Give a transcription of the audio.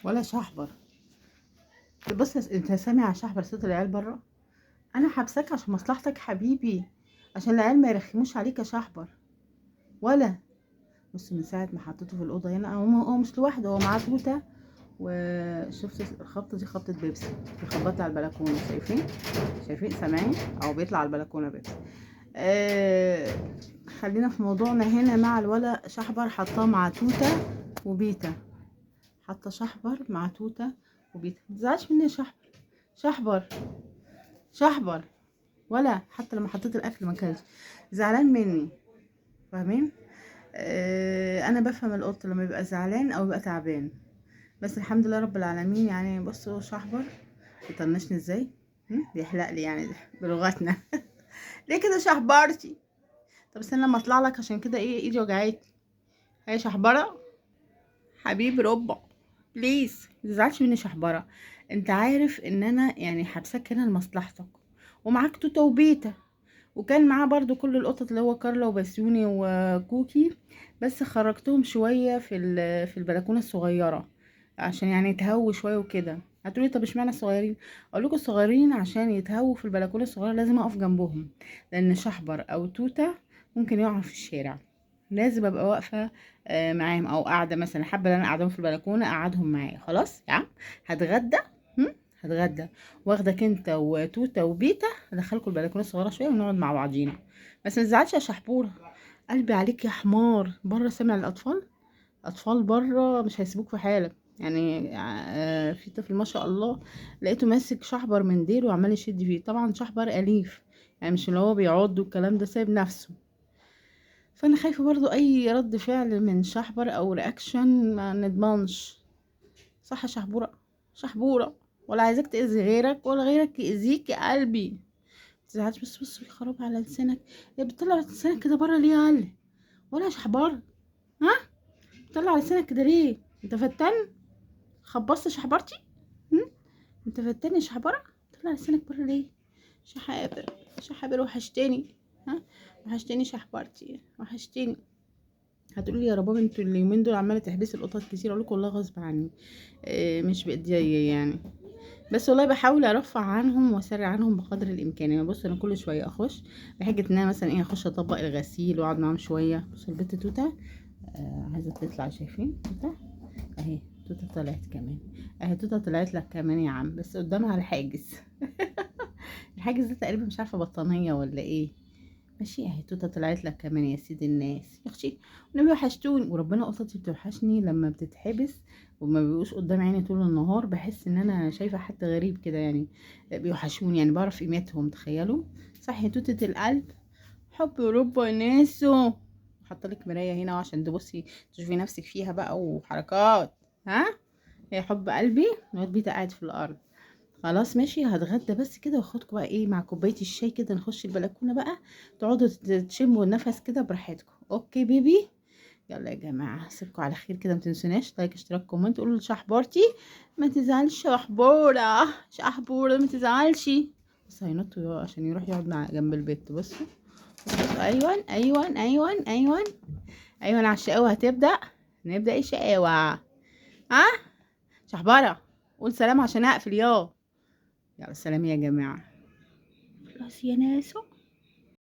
ولا شحبر. بص انت سامع شحبر صوت العيال بره؟ انا حابساك عشان مصلحتك حبيبي، عشان العيال ما يرخموش عليك يا شحبر. ولا بص من ساعه ما حطيته في الاوضه هنا، هو مش لوحده، هو معاه توته. وشفت الخبطه دي؟ خبطه بيبسي بيخبطها على البلكونه، شايفين سامعين؟ او بيطلع على البلكونه بيبسي. خلينا في موضوعنا هنا. مع الولا شحبر حطاه مع توته وبيتا، حاطه شحبر مع توته وبيتا. متزعلش مني يا شحبر. شحبر شحبر ولا حتى لما حطيت الاكل ما كانش زعلان مني، فاهمين؟ انا بفهم القط لما يبقى زعلان او يبقى تعبان، بس الحمد لله رب العالمين. يعني بصوا شحبر يطنشني ازاي، بيحلق لي يعني بلغتنا. ليه كده شحبرتي؟ طب استنى لما اطلع لك، عشان كده ايه ايدي وجعتني. هي شحبره حبيب ربع، بليز متزعلش مني شحبره. انت عارف ان انا يعني حابساك هنا لمصلحتك، ومعاك توته وبيتا، وكان معاه برضو كل القطط اللي هو كارلا وبسيوني وكوكي، بس خرجتهم شويه في البلكونه الصغيره عشان يعني يتهووا شويه وكده. هتقولي طب اشمعنى الصغيرين؟ اقول لكم الصغيرين عشان يتهووا في البلكونه الصغيره لازم اقف جنبهم، لان شحبر او توته ممكن يقعوا في الشارع، لازم ابقى واقفه معاهم، او قاعده مثلا حابه ان انا قاعدهم في البلكونه اقعدهم معايا. خلاص يا عم هتغدى، هتغدى واخدك انت وتوته وبيتا، ادخلكوا البلكونه الصغيره شويه ونقعد مع بعضينا. بس ما تزعلش يا شحبوره، قلبي عليك يا حمار. بره سامع الاطفال؟ اطفال بره مش هيسيبوك في حالك. يعني في طفل ما شاء الله لقيته ماسك شحبر من ديله وعمال يشد فيه. طبعا شحبر اليف، يعني مش اللي هو بيعض والكلام ده، سايب نفسه. فانا خايفه برضو اي رد فعل من شحبر او رياكشن ما نضمنش. صح يا شحبوره؟ شحبوره، ولا عايزاك تاذي غيرك ولا غيرك ياذيك يا قلبي. متزعلش، بس بص خراب على لسانك. يا بتطلع لسانك كده بره ليه يا قلبي؟ ولا يا شحبار؟ ها بتطلع لسانك كده ليه؟ انت فتان؟ خبصت شحبرتي؟ انت فتان يا شحبره؟ بتطلع لسانك بره ليه؟ شحابر شحابر وحشتني. ها وحشتني شحبرتي، وحشتني. هتقولي يا رباب انتوا اليومين دول عماله تحبسي القطط كتير. اقول لكم والله غصب عني، مش بايديا يعني. بس والله بحاول ارفع عنهم واسرع عنهم بقدر الامكان. يعني بص انا كل شويه اخش بحجه ان انا مثلا ايه اخش اطبق الغسيل واقعد معاهم شويه. بص البت توته عايزه تطلع، شايفين توته اهي؟ توته طلعت كمان اهي، توته طلعت لك كمان يا عم، بس قدامها الحاجز. الحاجز ده تقريبا مش عارفه بطانيه ولا ايه. ماشي اهي توته طلعت لك كمان يا سيد الناس يا اختي. والنبي وحشتوني، وربنا قطتي بتوحشني لما بتتحبس وما بيبقوش قدام عيني طول النهار. بحس ان انا شايفه حد غريب كده يعني، بيوحشوني يعني، بعرف قيمتهم. تخيلوا. صح يا توته القلب، حب اوروبا ناسو. حاطه لك مرايه هنا عشان تبصي تشوفي نفسك فيها بقى وحركات. ها يا حب قلبي، الواد بيتا قاعد في الارض. خلاص ماشي هتغدى بس كده، واخدكم بقى ايه مع كوبايه الشاي كده، نخش البلكونه بقى تقعدوا تشموا النفس كده براحتكم. اوكي بيبي؟ يلا يا جماعه اسيبكم على خير كده. ما تنسوناش لايك اشتراك كومنت. قولوا لشحبورتي ما تزعلش يا شحبوره، شحبوره ما تزعلش. بس هينط عشان يروح يقعد مع جنب البيت. بصوا ايوه ايوه ايوه ايوه ايوه على الشقاوه هتبدا. نبدا الشقاوه. ها شحبره قول سلام عشان اقفل. يلا سلام يا جماعه. خلاص يا ناسو.